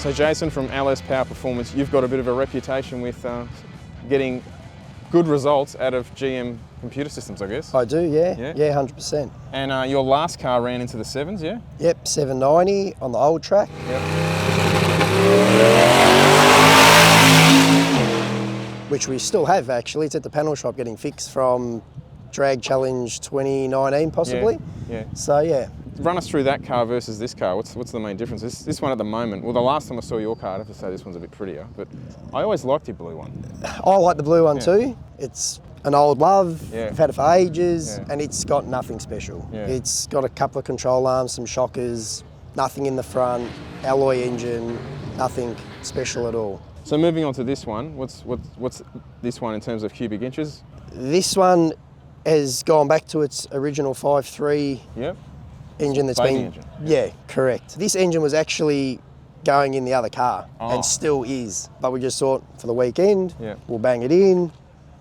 So Jason from LS Power Performance, you've got a bit of a reputation with getting good results out of GM computer systems, I guess. I do, yeah. Yeah, 100%. And your last car ran into the 7s, yeah? Yep, 790 on the old track. Yep. Which we still have, actually. It's at the panel shop getting fixed from Drag Challenge 2019, possibly. Yeah. So, yeah. Run us through that car versus this car. What's the main difference? This one at the moment, well, the last time I saw your car, I have to say this one's a bit prettier, but I always liked your blue one. I like the blue one too. It's an old love. Yeah. I've had it for ages, and it's got nothing special. Yeah. It's got a couple of control arms, some shockers, nothing in the front, alloy engine, nothing special at all. So moving on to this one, what's this one in terms of cubic inches? This one has gone back to its original 5.3 engine that's Baby been... engine. Yeah, correct. This engine was actually going in the other car and still is, but we just thought for the weekend, we'll bang it in,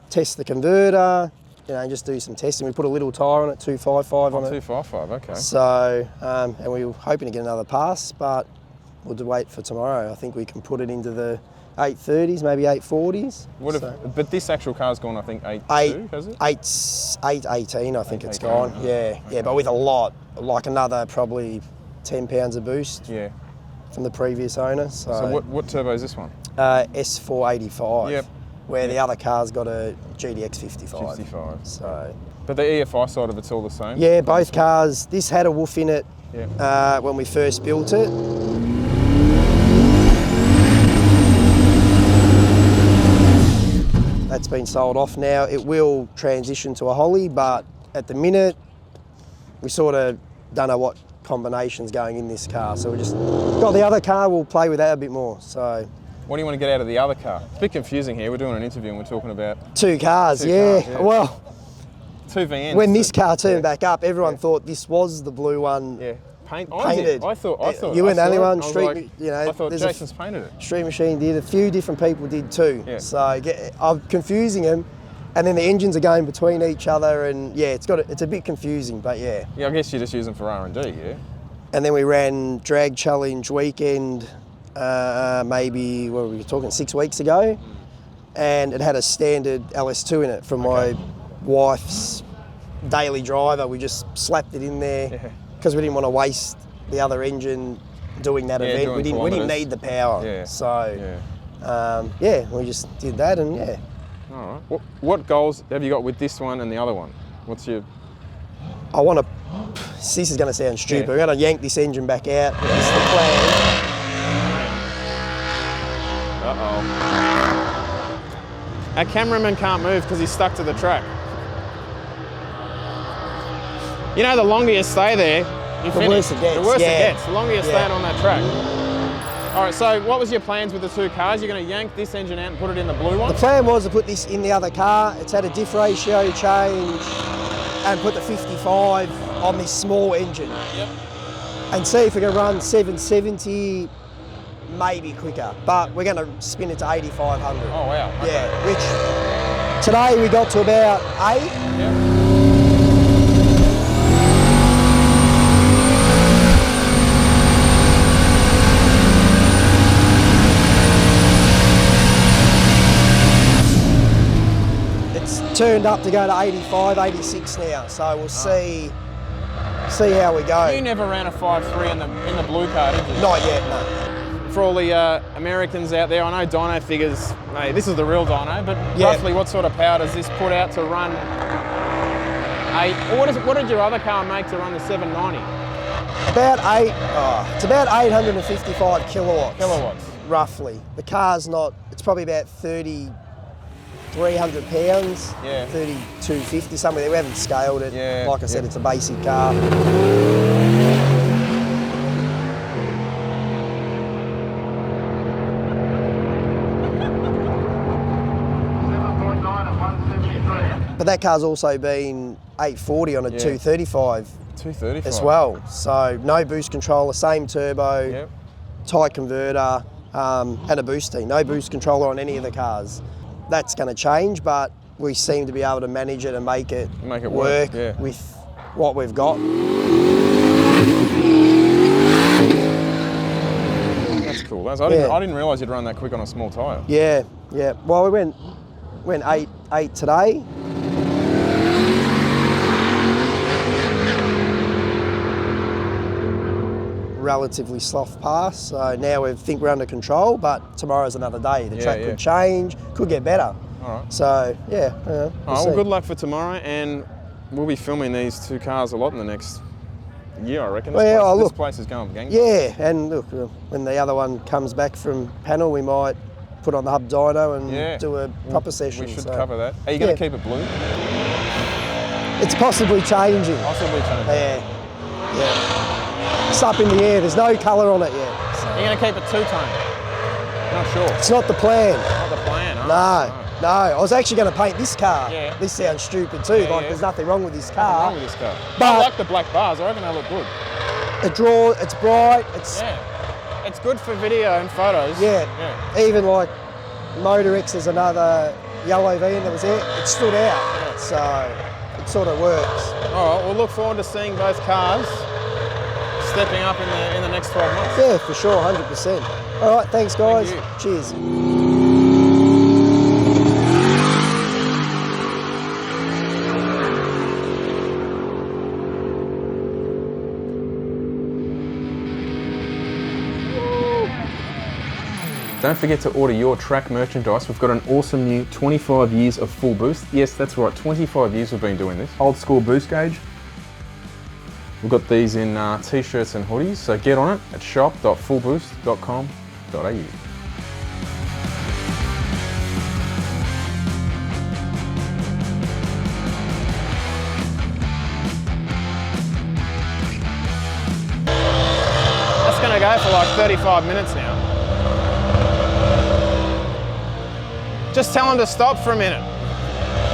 test the converter, you know, just do some testing. We put a little tyre on it, 255 on it. 255, okay. So, and we were hoping to get another pass, but we'll wait for tomorrow. I think we can put it into the 830s, maybe 840s. But this actual car's gone, I think, 8.2, has it? 818, I think it's gone. Yeah, but with a lot, like another probably 10 pounds of boost from the previous owner. So what turbo is this one? S485. Where the other car's got a GDX 55. 55. So. But the EFI side of it's all the same? Yeah, both cars. This had a woof in it when we first built it. That's been sold off now. It will transition to a Holly, but at the minute, we sort of don't know what combination's going in this car. So we just got the other car, we'll play with that a bit more. So. What do you want to get out of the other car? It's a bit confusing here. We're doing an interview and we're talking about... Two cars. Well, two VNs. When this car turned back up, everyone thought this was the blue one. Yeah. Painted. I thought you were the only one. I thought Jason's painted it. Street Machine did. A few different people did too. Yeah. So I'm confusing them, and then the engines are going between each other, and it's a bit confusing, but yeah. Yeah, I guess you just use them for R&D, yeah. And then we ran Drag Challenge weekend, maybe what were we talking 6 weeks ago, and it had a standard LS2 in it from my wife's daily driver. We just slapped it in there. Because we didn't want to waste the other engine doing that event. We didn't need the power. Yeah. So, we just did that and All right. What goals have you got with this one and the other one? What's your... I want to... This is going to sound stupid. We're going to yank this engine back out. That's the plan. Uh-oh. Our cameraman can't move because he's stuck to the track. You know, the longer you stay there, the worse it gets. The worse it gets, the longer you stay on that track. All right, so what was your plans with the two cars? You're going to yank this engine out and put it in the blue one? The plan was to put this in the other car. It's had a diff ratio change and put the 55 on this small engine. And see if we can run 770, maybe quicker. But we're going to spin it to 8,500. Oh, wow. Okay. Yeah, which today we got to about 8. Turned up to go to 85, 86 now, so we'll see how we go. You never ran a 5.3 in the blue car, did you? Not yet, no. For all the Americans out there, I know dyno figures, mate, this is the real dyno, but roughly what sort of power does this put out to run what did your other car make to run the 790? It's about 855 kilowatts. Kilowatts. Roughly. The car's it's probably about 300 pounds, 3250, somewhere there. We haven't scaled it. Like I said, it's a basic car. But that car's also been 840 on a 235. 235 as well. So no boost controller, same turbo, tight converter, and a boost tee. No boost controller on any of the cars. That's going to change, but we seem to be able to manage it and make it work with what we've got. That's cool. as. I didn't realise you'd run that quick on a small tyre. Yeah, yeah. Well, we went 8 today. Relatively soft pass, so now we think we're under control, but tomorrow's another day. The track could change, could get better. All right. So, yeah. All right, well, good luck for tomorrow, and we'll be filming these two cars a lot in the next year, I reckon. This place is going gangbusters. Yeah, and look, when the other one comes back from panel, we might put on the hub dyno and do a proper session. We should cover that. Are you going to keep it blue? It's possibly changing. Possibly changing. Yeah. It's up in the air, there's no colour on it yet. So. You're going to keep it two-tone? Not sure. It's not the plan. Not the plan, No. I was actually going to paint this car. Yeah. This sounds stupid too, there's nothing wrong with this car. Nothing wrong with this car. But I like the black bars, I reckon they look good. It's bright, it's good for video and photos. Yeah. Even like Motor X is another yellow V that was there, it stood out. So it sort of works. All right, we'll look forward to seeing both cars stepping up in the next 12 months. Yeah, for sure, 100%. All right, thanks guys. Thank Cheers. Don't forget to order your track merchandise. We've got an awesome new 25 years of full boost. Yes, that's right, 25 years we've been doing this. Old school boost gauge. We've got these in t-shirts and hoodies, so get on it at shop.fullboost.com.au. That's going to go for like 35 minutes now. Just tell him to stop for a minute.